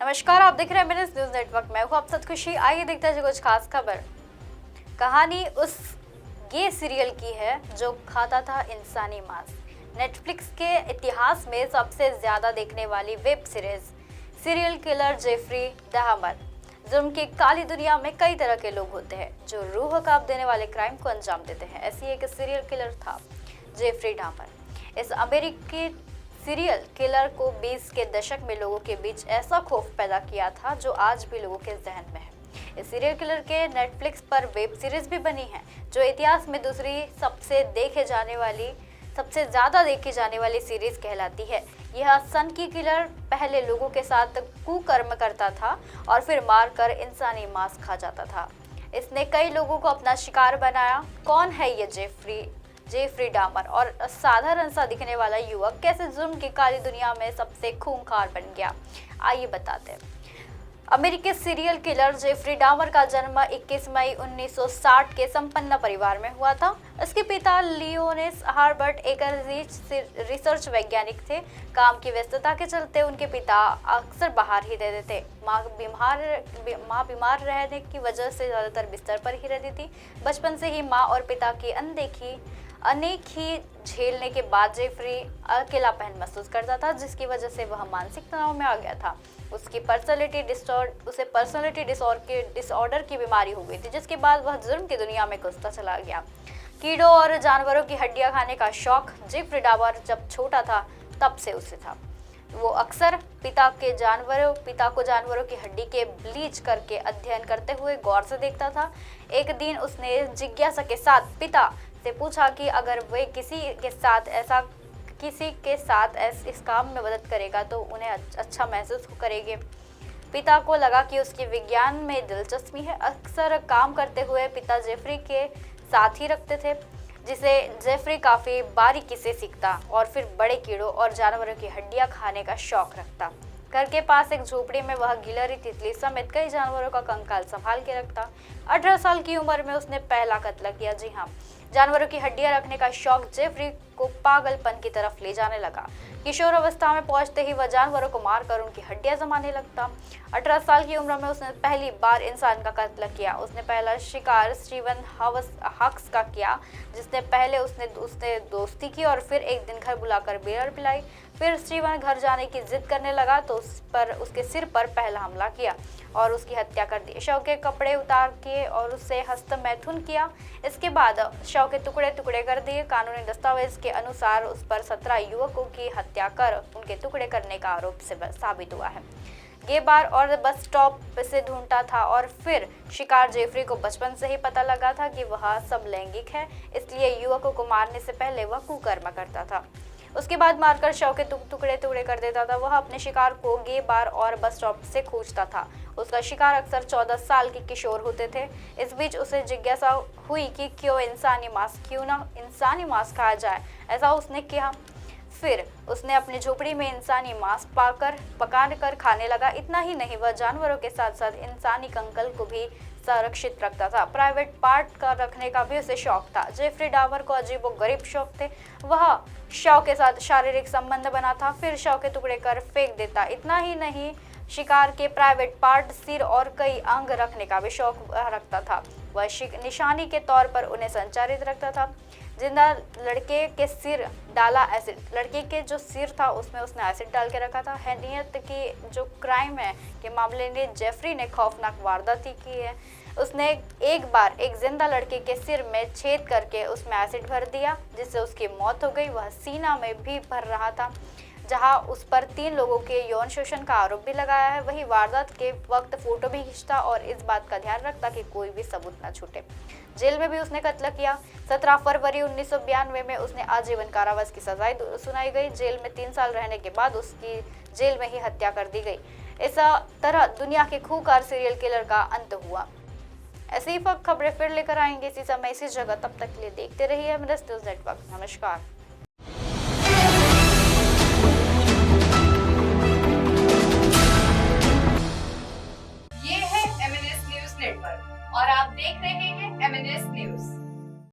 नमस्कार, आप देख रहे हैं एमएनएस न्यूज नेटवर्क। मैं हूं आप साथ खुशी। आइए देखते हैं कुछ खास खबर। कहानी उस गे सीरियल की है जो खाता था इंसानी मांस। नेटफ्लिक्स के इतिहास में सबसे ज्यादा देखने वाली web series serial killer Jeffrey Dahmer. जुर्म की काली दुनिया में कई तरह के लोग होते हैं जो रूह कांप देने वाले क्राइम को अंजाम देते हैं। ऐसी एक सीरियल किलर था जेफरी डहमर। इस अमेरिकी सीरियल किलर को 20 के दशक में लोगों के बीच ऐसा खौफ पैदा किया था जो आज भी लोगों के जहन में है। इस सीरियल किलर के नेटफ्लिक्स पर वेब सीरीज भी बनी है जो इतिहास में दूसरी सबसे ज्यादा देखी जाने वाली सीरीज कहलाती है। यह सनकी किलर पहले लोगों के साथ कुकर्म करता था और फिर मारकर इंसानी मांस खा जाता था। इसने कई लोगों को अपना शिकार बनाया। कौन है ये जेफरी डहमर और साधारण सा दिखने वाला युवक कैसे जुर्म की काली दुनिया में सबसे खूंखार बन गया, आइए बताते हैं। अमेरिकी सीरियल किलर जेफरी डहमर का जन्म 21 मई 1960 के संपन्न परिवार में हुआ था। इसके पिता लियोनेस हार्बर्ट एक रिसर्च वैज्ञानिक थे। काम की व्यस्तता के चलते उनके पिता अक्सर बाहर ही रहते थे। माँ बीमार रहने की वजह से ज्यादातर बिस्तर पर ही रहती थी। बचपन से ही माँ और पिता की अनेक ही झेलने के बाद जेफरी अकेलापन महसूस करता था, जिसकी वजह से वह मानसिक तनाव में आ गया था। उसे पर्सनालिटी डिसऑर्डर की बीमारी हो गई थी, जिसके बाद वह जुर्म की दुनिया में घुसता चला गया। कीड़ों और जानवरों की हड्डियां खाने का शौक जेफरी डहमर जब छोटा था तब से उसे था। वो अक्सर पिता को जानवरों की हड्डी के ब्लीच करके अध्ययन करते हुए गौर से देखता था। एक दिन उसने जिज्ञासा के साथ पिता से पूछा कि अगर वे किसी के साथ इस काम में मदद करेगा तो उन्हें अच्छा महसूस करेंगे। पिता को लगा कि उसकी विज्ञान में दिलचस्पी है। अक्सर काम करते हुए पिता जेफरी के साथ ही रखते थे, जिसे जेफरी काफी बारीकी से सीखता और फिर बड़े कीड़ों और जानवरों की हड्डियां खाने का शौक रखता। घर के पास एक झोपड़ी में वह गिलहरी, तितली समेत कई जानवरों का कंकाल संभाल के रखता। 18 साल की उम्र में उसने पहला कत्ल किया। जी हाँ, जानवरों की हड्डियां रखने का शौक जेफरी को पागलपन की तरफ ले जाने लगा। किशोर अवस्था में पहुंचते ही वह जानवरों को मारकर उनकी हड्डियां जमाने लगता। 18 साल की उम्र में उसने पहली बार इंसान का कत्ल किया। उसने पहला शिकार स्टीवन हक्स का किया, जिसने पहले उसने दोस्ती की और फिर एक दिन घर बुलाकर बियर पिलाई। फिर स्टीवन घर जाने की जिद करने लगा तो उसके सिर पर पहला हमला किया और उसकी हत्या कर दी। शव के कपड़े उतार के और उससे हस्तमैथुन किया। इसके बाद शव के टुकड़े कर दिए। कानूनी दस्तावेज के अनुसार उस पर 17 युवकों की हत्या कर उनके टुकड़े करने का आरोप साबित हुआ है। गे बार और बस स्टॉप से ढूंढता था और फिर शिकार जेफरी को बचपन से ही पता लगा था कि वह सब लैंगिक है, इसलिए युवकों को मारने से पहले वह कुकर्म करता था। उसके बाद मारकर शव के टुकड़े कर देता था। वह अपने शिकार को गे बार और बस स्टॉप से खोजता था। उसका शिकार अक्सर 14 साल के किशोर होते थे। इस बीच उसे जिज्ञासा हुई कि क्यों ना इंसानी मांस खाया जाए। ऐसा उसने किया। फिर उसने अपनी झोपड़ी में इंसानी मांस पका कर खाने लगा। इतना ही नहीं, वह जानवरों के साथ साथ इंसानी कंकाल को भी संरक्षित रखता था। प्राइवेट पार्ट का रखने का भी उसे शौक था। जेफरी डहमर को अजीबोगरीब शौक थे। वह शव के साथ शारीरिक संबंध बनाता, फिर शव के टुकड़े कर फेंक देता। इतना ही नहीं, शिकार के प्राइवेट पार्ट, सिर और कई अंग रखने का भी शौक रखता था। वह निशानी के तौर पर उन्हें संचारित रखता था। जिंदा लड़के के जो सिर था उसमें उसने एसिड डाल के रखा था। हैनियत की जो क्राइम है के मामले में जेफरी ने खौफनाक वारदात की है। उसने एक बार एक जिंदा लड़के के सिर में छेद करके उसमें एसिड भर दिया, जिससे उसकी मौत हो गई। वह सीना में भी भर रहा था, जहां उस पर 3 लोगों के यौन शोषण का आरोप भी लगाया है। वही वारदात के वक्त फोटो भी खींचता और इस बात का ध्यान रखता कि कोई भी सबूत न छूटे। जेल में भी उसने कत्ल किया। 17 फरवरी 1992 में उसने आजीवन कारावास की सजा सुनाई गई। जेल में 3 साल रहने के बाद उसकी जेल में ही हत्या कर दी गई। इस तरह दुनिया के खूंखार सीरियल किलर का अंत हुआ। ऐसी ही खबरें फिर लेकर आएंगे इसी समय इसी जगह। तब तक के लिए देखते रहिए एमएनएस न्यूज नेटवर्क। नमस्कार। ये है एमएनएस न्यूज नेटवर्क और आप देख रहे हैं एमएनएस न्यूज।